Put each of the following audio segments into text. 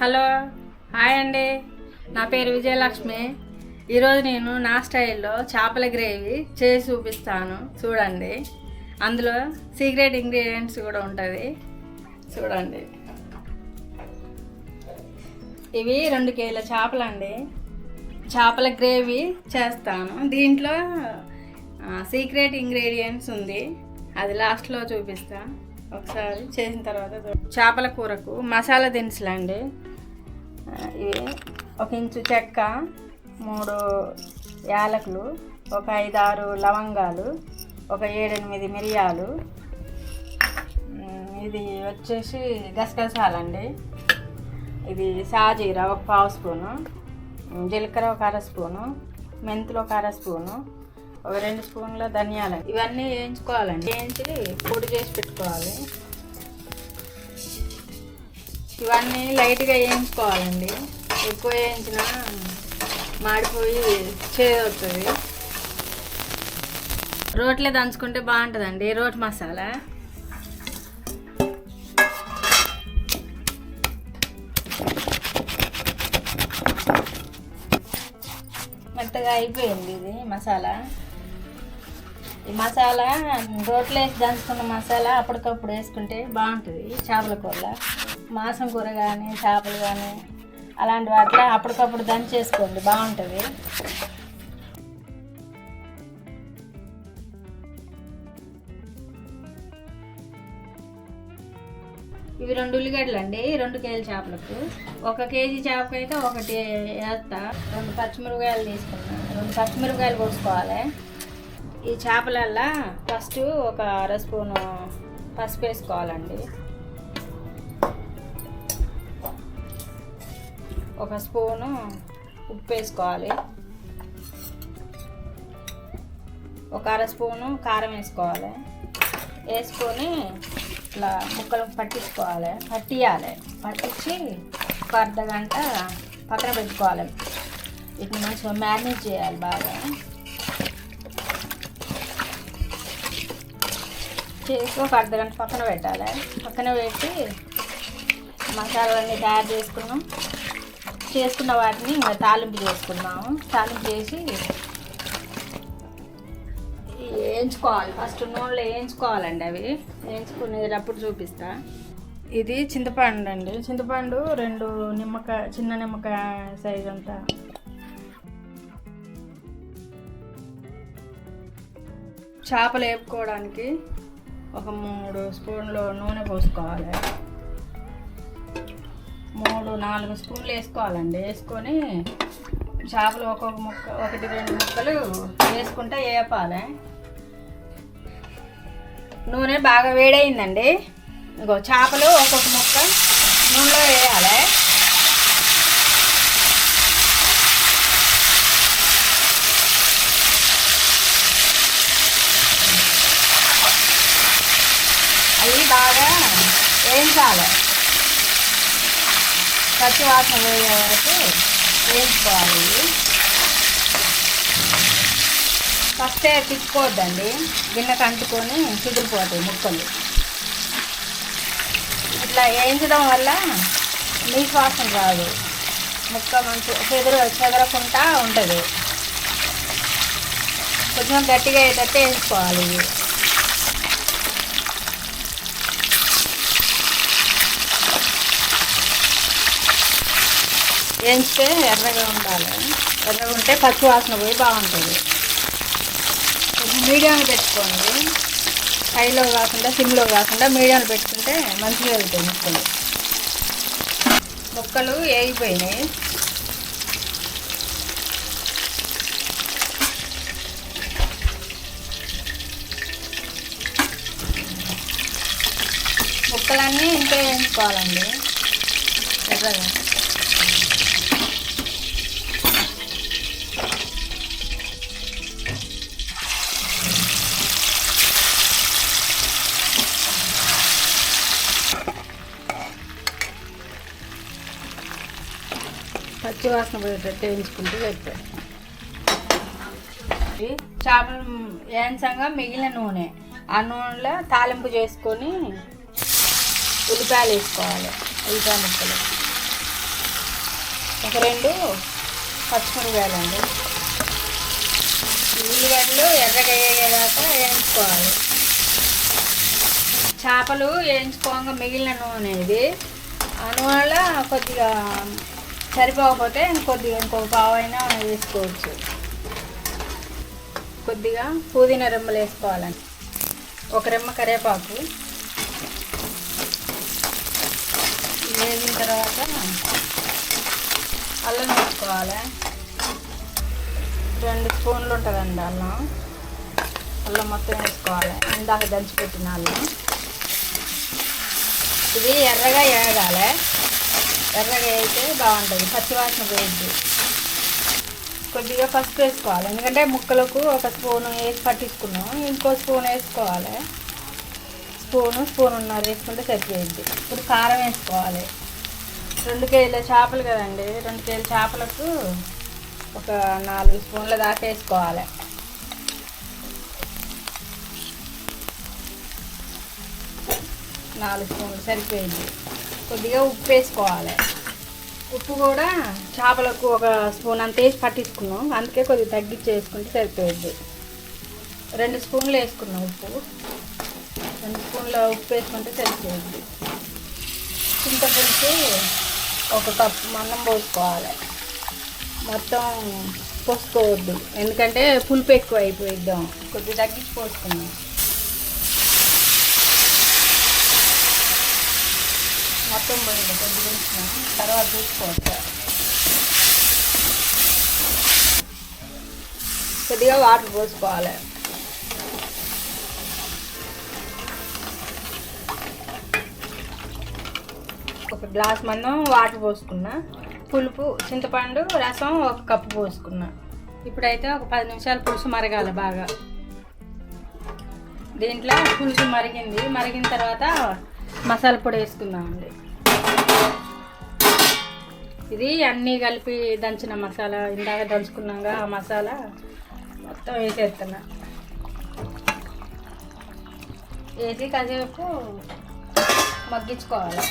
Hello, hi అండి. నా పేరు విజయలక్ష్మి. ఈరోజు నేను నా స్టైల్లో చేపల గ్రేవీ చేసి చూపిస్తాను. చూడండి, అందులో సీక్రెట్ ఇంగ్రీడియంట్స్ కూడా ఉంటుంది. చూడండి, ఇవి 2 కేజీల చేపలండి. చేపల గ్రేవీ చేస్తాను. దీంట్లో సీక్రెట్ ఇంగ్రీడియంట్స్ ఉంది, అది లాస్ట్లో చూపిస్తా. ఒకసారి చేసిన తర్వాత చేపల కూరకు మసాలా దినుసులు అండి. ఇవి 1 ఇంచు చెక్క, 3 యాలకులు, ఒక 5-6 లవంగాలు, ఒక 7-8 మిరియాలు, ఇది వచ్చేసి గసగసాలండి. ఇది సాజీరా 1 పావు స్పూను, జీలకర్ర 1 అర స్పూను, మెంతులు 1 అర స్పూను, ఒక 2 స్పూన్ల ధనియాలు. ఇవన్నీ వేయించుకోవాలండి. వేయించి పొడి చేసి పెట్టుకోవాలి. ఇవన్నీ లైట్గా వేయించుకోవాలండి. ఎక్కువ వేయించినా మాడిపోయి చేదవుతుంది. రోట్లో దంచుకుంటే బాగుంటుందండి రోటి మసాలా. మెత్తగా అయిపోయింది ఇది మసాలా. ఈ మసాలా రోట్లో వేసి దంచుకున్న మసాలా అప్పటికప్పుడు వేసుకుంటే బాగుంటుంది. చేపల కూరలో, మాంసం కూర కానీ చేపలు కానీ అలాంటి వాటిలో అప్పటికప్పుడు దంచేసుకోండి, బాగుంటుంది. ఇవి 2 ఉల్లిగడ్డలు అండి. 2 కేజీల చేపలకు. 1 కేజీ చేపకైతే 1 వేస్తా. 2 పచ్చిమిరపకాయలు తీసుకున్నాను. 2 పచ్చిమిరపకాయలు కోసుకోవాలి. ఈ చేపలల్లో ఫస్ట్ 1 అర స్పూను పసుపు వేసుకోవాలండి. 1 స్పూను ఉప్పు వేసుకోవాలి. 1 అర స్పూను కారం వేసుకోవాలి. వేసుకొని ఇట్లా ముక్కలు పట్టించుకోవాలి. పట్టించి 1 అర్ధగంట పక్కన పెట్టుకోవాలి. వీటిని మంచిగా మ్యారినేట్ చేయాలి బాగా. చేసి 1 అర్ధగంట పక్కన పెట్టాలి. పక్కన పెట్టి మసాలాలన్నీ తయారు చేసుకున్న వాటిని ఇంకా తాలింపు చేసుకున్నాము. తాలింపు చేసి వేయించుకోవాలి. ఫస్ట్ నూనెలో వేయించుకోవాలండి. అవి వేయించుకునేటప్పుడు చూపిస్తా. ఇది చింతపండు అండి. చింతపండు 2 నిమ్మకాయ, చిన్న నిమ్మకాయ సైజ్ అంతా. చేపలు వేపుకోవడానికి ఒక 3 స్పూన్లు నూనె పోసుకోవాలి. 3-4 స్పూన్లు వేసుకోవాలండి. వేసుకొని చేపలు 1-2 ముక్కలు వేసుకుంటే వేపాలి. నూనె బాగా వేడైందండి. ఇంకో చేపలు ఒక్కొక్క ముక్క నూనెలో వేయాలి. అవి బాగా వేయించాలి. పచ్చి వాసన పోయే వరకు వేయించుకోవాలి. ఫస్టే తిప్పుకోవద్దండి, గిన్నెకు అంటుకొని చిదిరిపోతాయి ముక్కలు. ఇట్లా వేయించడం వల్ల నీసు వాసన రాదు. ముక్క మంచి చెదరకుండా ఉంటుంది. కొంచెం గట్టిగా అయ్యేటట్టు వేయించుకోవాలి. వేయించితే ఎర్రగా ఉండాలి. ఎర్రగా ఉంటే పచ్చి వాసన పోయి బాగుంటుంది. మీడియంలో పెట్టుకోండి. హైలో కాకుండా సిమ్లో కాకుండా మీడియంలో పెట్టుకుంటే మంచిగా వెళ్తాయి ముక్కలు. ముక్కలు వేగిపోయినాయి. ముక్కలన్నీ ఇంతే వేయించుకోవాలండి ఎర్రగా. పచ్చి వాసన పోయేటట్టు వేయించుకుంటూ పెట్టాలి. చేపలు వేయించంగా మిగిలిన నూనె, ఆ నూనెలో తాలింపు చేసుకొని ఉల్లిపాయలు వేసుకోవాలి. ఉల్లిపాయ ముక్కలు ఒక 2 పచ్చిమిరపకాయలండి. ఉల్లిగడ్డలు ఎర్రగా వేగేదాకా వేయించుకోవాలి. చేపలు వేయించుకోగా మిగిలిన నూనె ఇది. ఆ నూనెలో కొద్దిగా సరిపోకపోతే ఇంకొక పావు అయినా వేసుకోవచ్చు. కొద్దిగా పుదీనా రెమ్మలు వేసుకోవాలండి. ఒక రెమ్మ కరివేపాకు వేగిన తర్వాత అల్లం వేసుకోవాలి. 2 స్పూన్లు ఉంటుందండి అల్లం మొత్తం వేసుకోవాలి. ఇందాక దంచిపెట్టిన అల్లం. ఇది ఎర్రగా వేగాలి. ఎర్రగా వేస్తే బాగుంటుంది, పచ్చివాసన పోయిద్ది. కొద్దిగా పసుపు వేసుకోవాలి, ఎందుకంటే ముక్కలకు ఒక స్పూను వేసి పట్టించుకున్నాం. ఇంకో స్పూన్ వేసుకోవాలి. స్పూనున్నర వేసుకుంటే సరిపోయింది. ఇప్పుడు కారం వేసుకోవాలి. 2 కేజీల చేపలు కదండి, 2 కేజీల చేపలకు ఒక 4 స్పూన్ల దాకా వేసుకోవాలి. నాలుగు స్పూన్లు సరిపోయింది. కొద్దిగా ఉప్పు వేసుకోవాలి. ఉప్పు కూడా చేపలకు ఒక స్పూన్ అంత వేసి పట్టించుకున్నాం, అందుకే కొద్దిగా తగ్గించి వేసుకుంటే సరిపోయింది. 2 స్పూన్లు వేసుకున్నాం ఉప్పు. 2 స్పూన్ల ఉప్పు వేసుకుంటే సరిపోయింది. చింతపులుసు 1 కప్పు మందం పోసుకోవాలి. మొత్తం పోసుకోవద్దు, ఎందుకంటే పులుపు ఎక్కువ అయిపోయిద్దాం. కొద్దిగా తగ్గించి పోసుకున్నాం. మొత్తం పోయింది, కొద్దిగా ఉంచినాం, తర్వాత చూసుకోవచ్చు. కొద్దిగా వాటర్ పోసుకోవాలి. ఒక గ్లాస్ మందం వాటర్ పోసుకున్నా. పులుపు చింతపండు రసం 1 కప్పు పోసుకున్నా. ఇప్పుడైతే ఒక 10 నిమిషాలు పులుసు మరగాలి బాగా. దీంట్లో పులుసు మరిగిన తర్వాత మసాలా పొడి వేసుకుందామండి. ఇది అన్నీ కలిపి దంచిన మసాలా, ఇందాక దంచుకున్నాగా ఆ మసాలా మొత్తం వేసేస్తున్నా. వేసి కాసేపు మగ్గించుకోవాలి.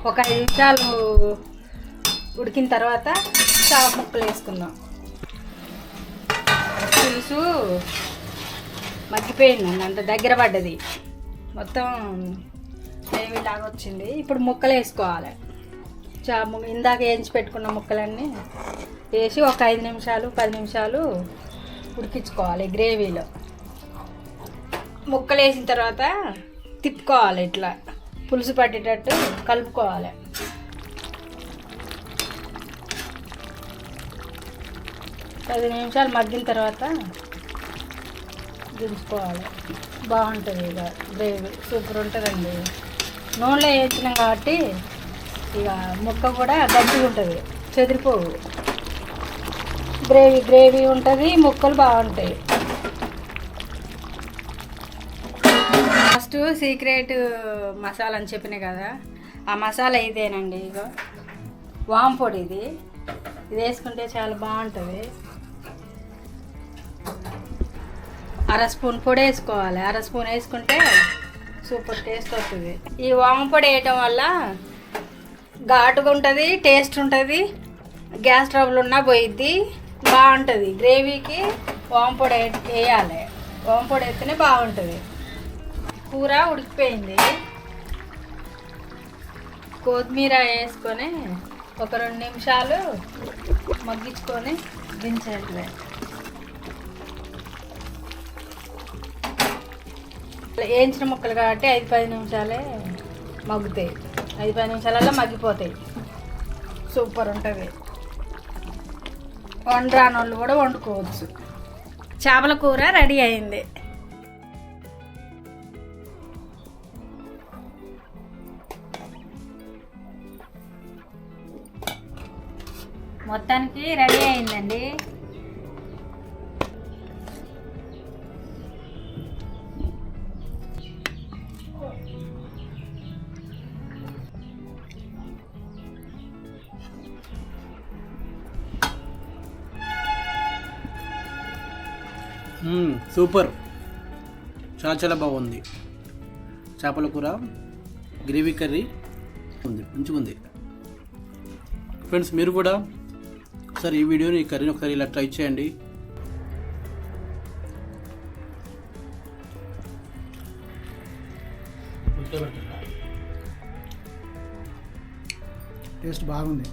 ఒక 5 నిమిషాలు ఉడికిన తర్వాత చేప ముక్కలు వేసుకుందాం. పులుసు మగ్గిపోయిందండి, అంత దగ్గర పడ్డది, మొత్తం గ్రేవీలాగా వచ్చింది. ఇప్పుడు ముక్కలు వేసుకోవాలి. ఇందాక వేయించి పెట్టుకున్న ముక్కలన్నీ వేసి ఒక 5 నిమిషాలు 10 నిమిషాలు ఉడికించుకోవాలి గ్రేవీలో. ముక్కలు వేసిన తర్వాత తిప్పుకోవాలి, ఇట్లా పులుసు పట్టేటట్టు కలుపుకోవాలి. పది నిమిషాలు మగ్గిన తర్వాత దించుకోవాలి. బాగుంటుంది, ఇక గ్రేవీ సూపర్ ఉంటుందండి. నూనెలో వేయించినాం కాబట్టి ఇక ముక్క కూడా గట్టిగా ఉంటుంది, చెదిరిపోవు. గ్రేవీ ఉంటుంది, ముక్కలు బాగుంటాయి. ఫస్ట్ సీక్రెట్ మసాలా అని చెప్పినాయి కదా, ఆ మసాలా ఇదేనండి. ఇగో వాము పొడి, ఇది వేసుకుంటే చాలా బాగుంటుంది. 1/2 స్పూన్ పొడి వేసుకోవాలి. 1/2 స్పూన్ వేసుకుంటే సూపర్ టేస్ట్ వస్తుంది. ఈ వాము పొడి వేయటం వల్ల ఘాటుగా ఉంటుంది, టేస్ట్ ఉంటుంది. గ్యాస్ ట్రబుల్ ఉన్నా పోయిద్ది, బాగుంటుంది. గ్రేవీకి వాము పొడి వేయాలి. వాము పొడి వేస్తేనే బాగుంటుంది. కూర ఉడికిపోయింది. కొత్తిమీర వేసుకొని ఒక 2 నిమిషాలు మగ్గించుకొని దించేయట్లే. వేయించిన ముక్కలు కాబట్టి 5-10 నిమిషాలే మగ్గుతాయి. 5-10 నిమిషాలలో మగ్గిపోతాయి. సూపర్ ఉంటుంది. వండరాని వాళ్ళు కూడా వండుకోవచ్చు. చేపల కూర రెడీ అయింది. మొత్తానికి రెడీ అయిందండి. సూపర్, చాలా చాలా బాగుంది. చేపల కూర, గ్రేవీ కర్రీ మంచిగా ఉంది ఫ్రెండ్స్. మీరు కూడా ఒకసారి ఈ వీడియోని ఈ కర్రీని ఒకసారి ఇలా ట్రై చేయండి. టేస్ట్ బాగుంది.